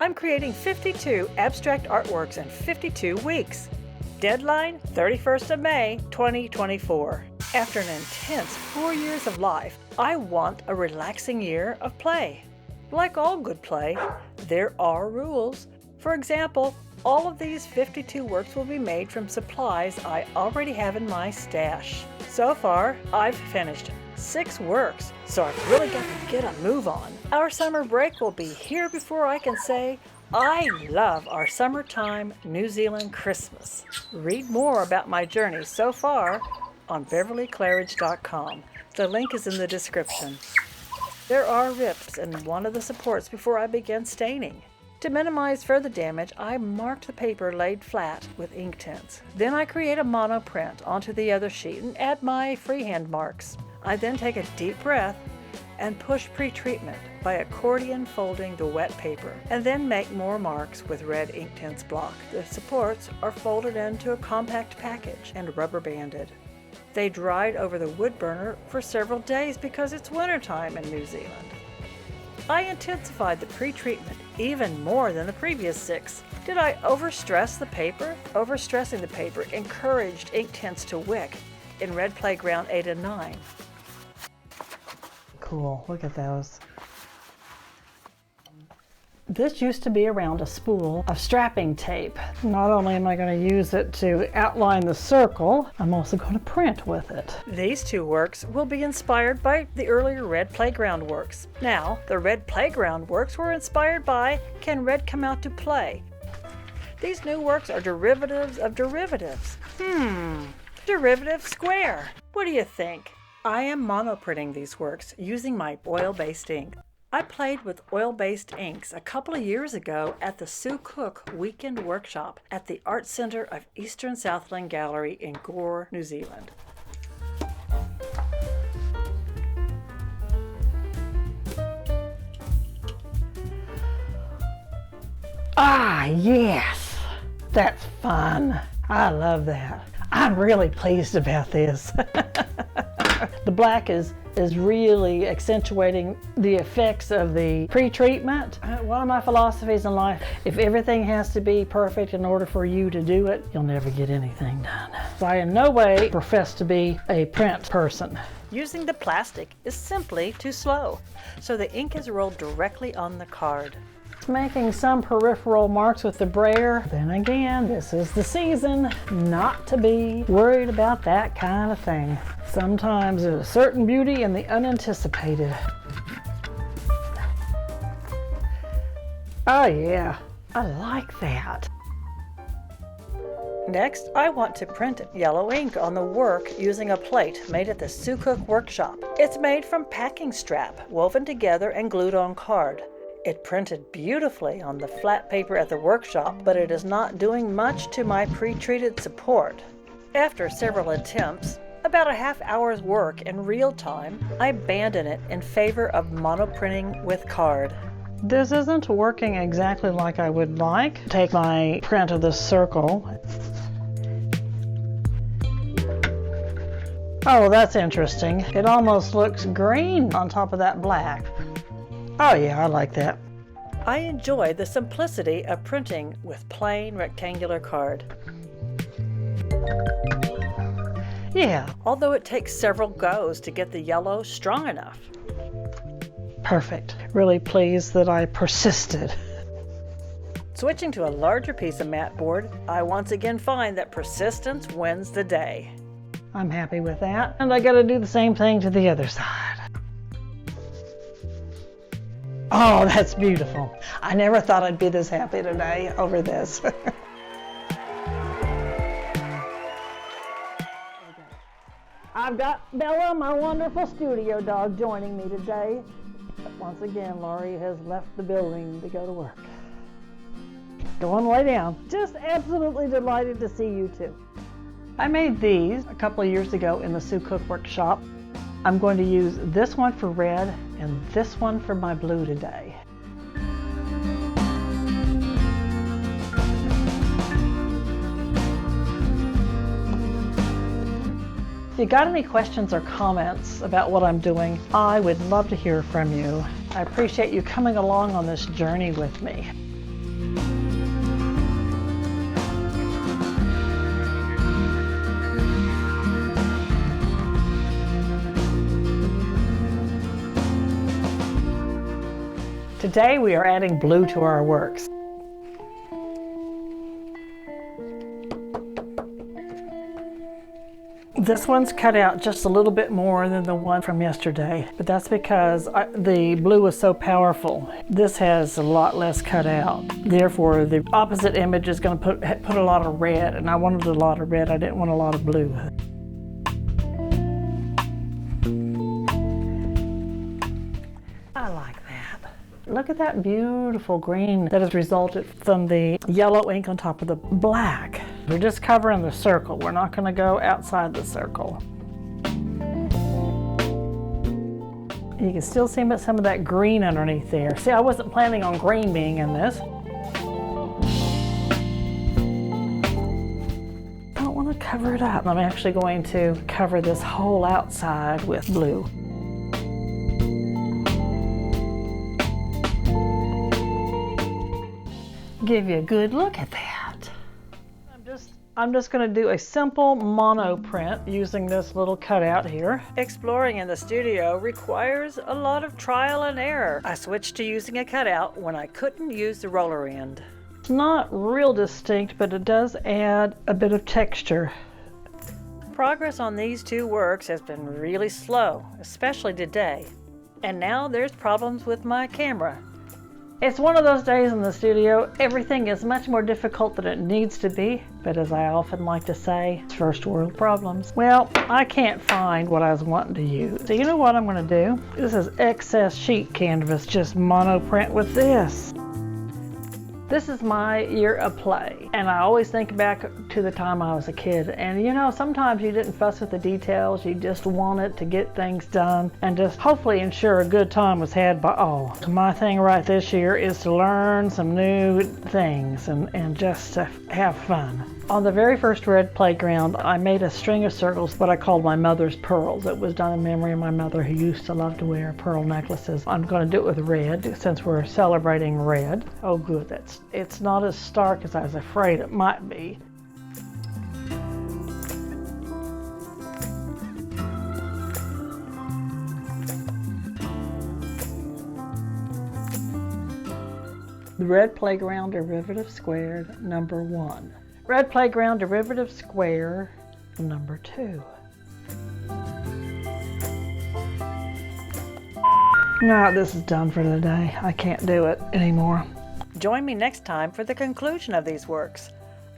I'm creating 52 abstract artworks in 52 weeks. Deadline, 31st of May, 2024. After an intense 4 years of life, I want a relaxing year of play. Like all good play, there are rules. For example, all of these 52 works will be made from supplies I already have in my stash. So far, I've finished 6 works, so I've really got to get a move on. Our summer break will be here before I can say, I love our summertime New Zealand Christmas. Read more about my journey so far on beverlyclaridge.com. The link is in the description. There are rips in one of the supports before I begin staining. To minimize further damage, I marked the paper laid flat with ink tints. Then I create a monoprint onto the other sheet and add my freehand marks. I then take a deep breath and push pre-treatment by accordion folding the wet paper, and then make more marks with red ink tints block. The supports are folded into a compact package and rubber banded. They dried over the wood burner for several days because it's wintertime in New Zealand. I intensified the pre-treatment even more than the previous 6. Did I overstress the paper? Overstressing the paper encouraged ink tints to wick in Red Playground 8 and 9. Cool, look at those. This used to be around a spool of strapping tape. Not only am I going to use it to outline the circle, I'm also going to print with it. These 2 works will be inspired by the earlier Red Playground works. Now, the Red Playground works were inspired by Can Red Come Out to Play? These new works are derivatives of derivatives. Derivative square. What do you think? I am monoprinting these works using my oil-based ink. I played with oil-based inks a couple of years ago at the Cooke Weekend Workshop at the Art Centre of Eastern Southland Gallery in Gore, New Zealand. Ah, yes! That's fun. I love that. I'm really pleased about this. The black is really accentuating the effects of the pre-treatment. One of my philosophies in life, if everything has to be perfect in order for you to do it, you'll never get anything done. So I in no way profess to be a print person. Using the plastic is simply too slow, so the ink is rolled directly on the card. Making some peripheral marks with the brayer. Then again, this is the season not to be worried about that kind of thing. Sometimes there's a certain beauty in the unanticipated. Oh yeah, I like that. Next, I want to print yellow ink on the work using a plate made at the Cooke Workshop. It's made from packing strap, woven together and glued on card. It printed beautifully on the flat paper at the workshop, but it is not doing much to my pre-treated support. After several attempts, about a half hour's work in real time, I abandoned it in favor of monoprinting with card. This isn't working exactly like I would like. Take my print of the circle. Oh, that's interesting. It almost looks green on top of that black. Oh yeah, I like that. I enjoy the simplicity of printing with plain rectangular card. Yeah, although it takes several goes to get the yellow strong enough. Perfect. Really pleased that I persisted. Switching to a larger piece of mat board, I once again find that persistence wins the day. I'm happy with that, and I gotta do the same thing to the other side. Oh, that's beautiful. I never thought I'd be this happy today over this. I've got Bella, my wonderful studio dog, joining me today. But once again, Laurie has left the building to go to work. Go on, lay down. Just absolutely delighted to see you too. I made these a couple of years ago in the Cooke Workshop. I'm going to use this one for red and this one for my blue today. If you got any questions or comments about what I'm doing, I would love to hear from you. I appreciate you coming along on this journey with me. Today we are adding blue to our works. This one's cut out just a little bit more than the one from yesterday, but that's because the blue is so powerful. This has a lot less cut out. Therefore, the opposite image is going to put a lot of red, and I wanted a lot of red. I didn't want a lot of blue. I like that. Look at that beautiful green that has resulted from the yellow ink on top of the black. We're just covering the circle. We're not going to go outside the circle. You can still see some of that green underneath there. See, I wasn't planning on green being in this. I don't want to cover it up. I'm actually going to cover this whole outside with blue. Give you a good look at that. I'm just going to do a simple monoprint using this little cutout here. Exploring in the studio requires a lot of trial and error. I switched to using a cutout when I couldn't use the roller end. It's not real distinct, but it does add a bit of texture. Progress on these two works has been really slow, especially today. And now there's problems with my camera. It's one of those days in the studio, everything is much more difficult than it needs to be, but as I often like to say, it's first world problems. Well, I can't find what I was wanting to use. So you know what I'm going to do? This is excess sheet canvas, just monoprint with this. This is my year of play, and I always think back to the time I was a kid, and you know, sometimes you didn't fuss with the details, you just wanted to get things done and just hopefully ensure a good time was had by all. My thing right this year is to learn some new things and just to have fun. On the very first red playground, I made a string of circles, what I called my mother's pearls. It was done in memory of my mother, who used to love to wear pearl necklaces. I'm going to do it with red since we're celebrating red. Oh good, it's not as stark as I was afraid it might be. The red playground derivative squared, number 1. Red playground derivative square, number 2. No, this is done for today. I can't do it anymore. Join me next time for the conclusion of these works.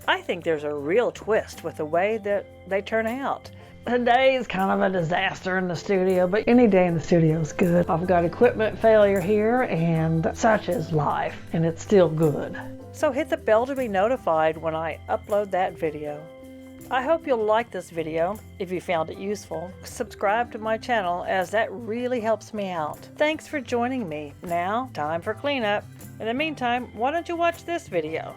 I think there's a real twist with the way that they turn out. Today is kind of a disaster in the studio, but any day in the studio is good. I've got equipment failure here, and such is life, and it's still good. So hit the bell to be notified when I upload that video. I hope you'll like this video if you found it useful. Subscribe to my channel, as that really helps me out. Thanks for joining me. Now, time for cleanup. In the meantime, why don't you watch this video?